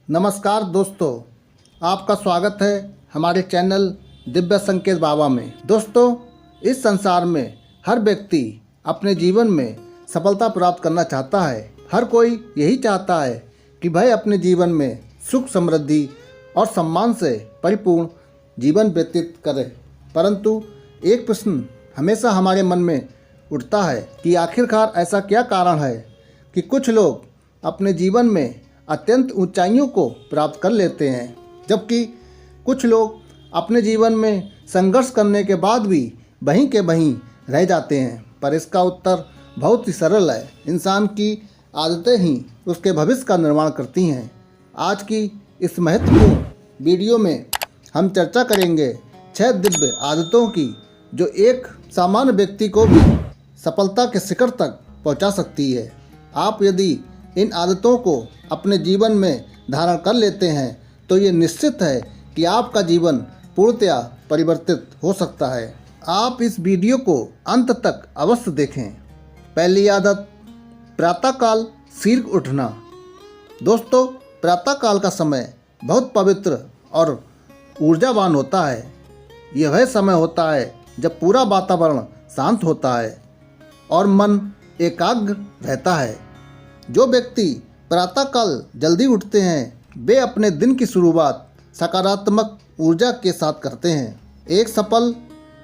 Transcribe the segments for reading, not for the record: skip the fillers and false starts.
नमस्कार दोस्तों, आपका स्वागत है हमारे चैनल दिव्य संकेत बाबा में। दोस्तों, इस संसार में हर व्यक्ति अपने जीवन में सफलता प्राप्त करना चाहता है। हर कोई यही चाहता है कि भाई अपने जीवन में सुख समृद्धि और सम्मान से परिपूर्ण जीवन व्यतीत करे। परंतु एक प्रश्न हमेशा हमारे मन में उठता है कि आखिरकार ऐसा क्या कारण है कि कुछ लोग अपने जीवन में अत्यंत ऊंचाइयों को प्राप्त कर लेते हैं, जबकि कुछ लोग अपने जीवन में संघर्ष करने के बाद भी वहीं के वहीं रह जाते हैं। पर इसका उत्तर बहुत ही सरल है। इंसान की आदतें ही उसके भविष्य का निर्माण करती हैं। आज की इस महत्वपूर्ण वीडियो में हम चर्चा करेंगे 6 दिव्य आदतों की, जो एक सामान्य व्यक्ति को भी सफलता के शिखर तक पहुंचा सकती है। आप यदि इन आदतों को अपने जीवन में धारण कर लेते हैं तो ये निश्चित है कि आपका जीवन पूर्णतया परिवर्तित हो सकता है। आप इस वीडियो को अंत तक अवश्य देखें। पहली आदत, प्रातःकाल शीघ्र उठना। दोस्तों, प्रातःकाल का समय बहुत पवित्र और ऊर्जावान होता है। यह वह समय होता है जब पूरा वातावरण शांत होता है और मन एकाग्र रहता है। जो व्यक्ति प्रातःकाल जल्दी उठते हैं वे अपने दिन की शुरुआत सकारात्मक ऊर्जा के साथ करते हैं। एक सफल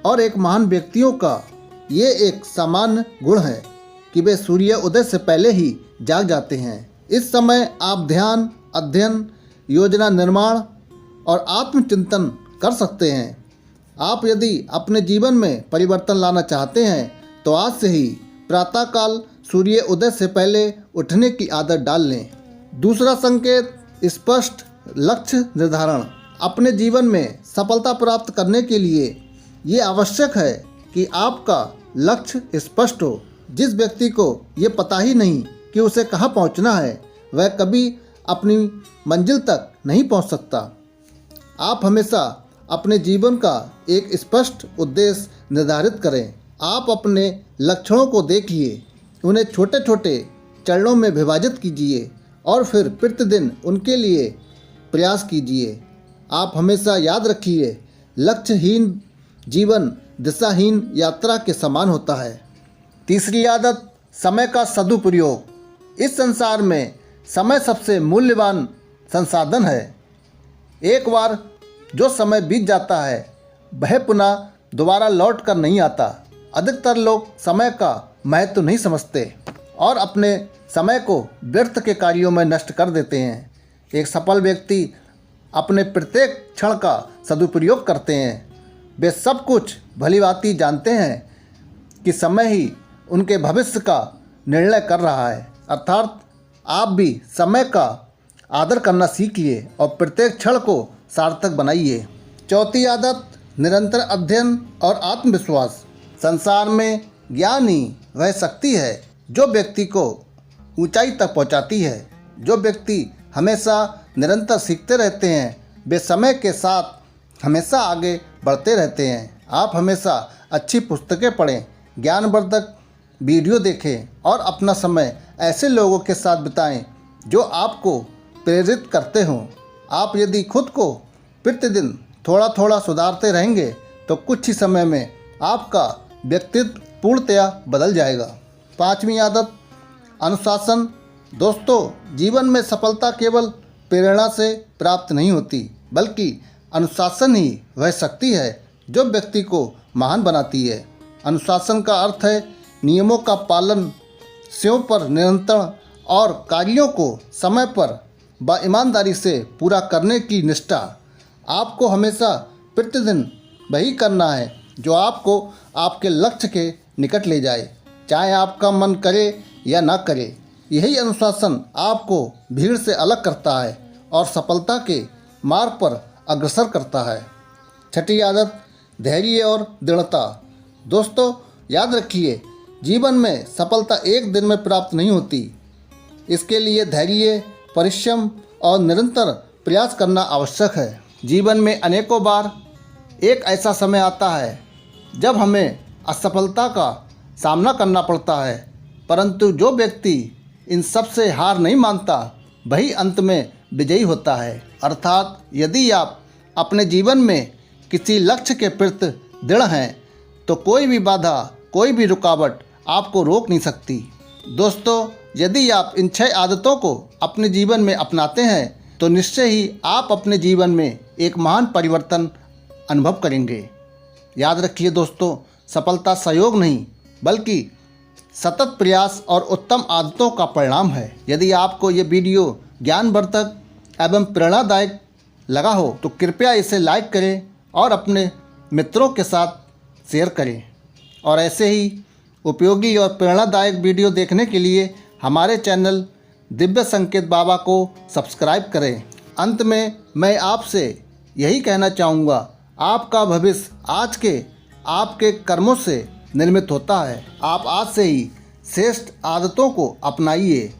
और एक महान व्यक्तियों का ये एक सामान्य गुण है कि वे सूर्य उदय से पहले ही जाग जाते हैं। इस समय आप ध्यान, अध्ययन, योजना निर्माण और आत्मचिंतन कर सकते हैं। आप यदि अपने जीवन में परिवर्तन लाना चाहते हैं तो आज से ही प्रातःकाल सूर्य उदय से पहले उठने की आदत डाल लें। दूसरा संकेत, स्पष्ट लक्ष्य निर्धारण। अपने जीवन में सफलता प्राप्त करने के लिए ये आवश्यक है कि आपका लक्ष्य स्पष्ट हो। जिस व्यक्ति को ये पता ही नहीं कि उसे कहाँ पहुँचना है, वह कभी अपनी मंजिल तक नहीं पहुँच सकता। आप हमेशा अपने जीवन का एक स्पष्ट उद्देश्य निर्धारित करें। आप अपने लक्ष्यों को देखिए, उन्हें छोटे छोटे चरणों में विभाजित कीजिए और फिर प्रतिदिन उनके लिए प्रयास कीजिए। आप हमेशा याद रखिए, लक्ष्यहीन जीवन दिशाहीन यात्रा के समान होता है। तीसरी आदत, समय का सदुपयोग। इस संसार में समय सबसे मूल्यवान संसाधन है। एक बार जो समय बीत जाता है वह पुनः दोबारा लौट कर नहीं आता। अधिकतर लोग समय का महत्व नहीं समझते और अपने समय को व्यर्थ के कार्यों में नष्ट कर देते हैं। एक सफल व्यक्ति अपने प्रत्येक क्षण का सदुपयोग करते हैं। वे सब कुछ भलीभांति जानते हैं कि समय ही उनके भविष्य का निर्णय कर रहा है। अर्थात आप भी समय का आदर करना सीखिए और प्रत्येक क्षण को सार्थक बनाइए। चौथी आदत, निरंतर अध्ययन और आत्मविश्वास। संसार में ज्ञान ही वह शक्ति है जो व्यक्ति को ऊंचाई तक पहुंचाती है। जो व्यक्ति हमेशा निरंतर सीखते रहते हैं वे समय के साथ हमेशा आगे बढ़ते रहते हैं। आप हमेशा अच्छी पुस्तकें पढ़ें, ज्ञानवर्धक वीडियो देखें और अपना समय ऐसे लोगों के साथ बिताएं जो आपको प्रेरित करते हों। आप यदि खुद को प्रतिदिन थोड़ा थोड़ा सुधारते रहेंगे तो कुछ ही समय में आपका व्यक्तित्व पूर्णतया बदल जाएगा। पांचवी आदत, अनुशासन। दोस्तों, जीवन में सफलता केवल प्रेरणा से प्राप्त नहीं होती, बल्कि अनुशासन ही वह शक्ति है जो व्यक्ति को महान बनाती है। अनुशासन का अर्थ है नियमों का पालन, स्वयं पर नियंत्रण और कार्यों को समय पर ईमानदारी से पूरा करने की निष्ठा। आपको हमेशा प्रतिदिन वही करना है जो आपको आपके लक्ष्य के निकट ले जाए, चाहे आपका मन करे या ना करे। यही अनुशासन आपको भीड़ से अलग करता है और सफलता के मार्ग पर अग्रसर करता है। छठी आदत, धैर्य और दृढ़ता। दोस्तों, याद रखिए, जीवन में सफलता एक दिन में प्राप्त नहीं होती। इसके लिए धैर्य, परिश्रम और निरंतर प्रयास करना आवश्यक है। जीवन में अनेकों बार एक ऐसा समय आता है जब हमें असफलता का सामना करना पड़ता है, परंतु जो व्यक्ति इन सब से हार नहीं मानता वही अंत में विजयी होता है। अर्थात यदि आप अपने जीवन में किसी लक्ष्य के प्रति दृढ़ हैं तो कोई भी बाधा, कोई भी रुकावट आपको रोक नहीं सकती। दोस्तों, यदि आप इन 6 आदतों को अपने जीवन में अपनाते हैं तो निश्चय ही आप अपने जीवन में एक महान परिवर्तन अनुभव करेंगे। याद रखिए दोस्तों, सफलता संयोग नहीं बल्कि सतत प्रयास और उत्तम आदतों का परिणाम है। यदि आपको ये वीडियो ज्ञानवर्धक एवं प्रेरणादायक लगा हो तो कृपया इसे लाइक करें और अपने मित्रों के साथ शेयर करें। और ऐसे ही उपयोगी और प्रेरणादायक वीडियो देखने के लिए हमारे चैनल दिव्य संकेत बाबा को सब्सक्राइब करें। अंत में मैं आपसे यही कहना चाहूँगा, आपका भविष्य आज के आपके कर्मों से निर्मित होता है। आप आज से ही श्रेष्ठ आदतों को अपनाइए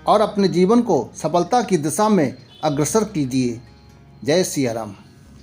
और अपने जीवन को सफलता की दिशा में अग्रसर कीजिए। जय सिया राम।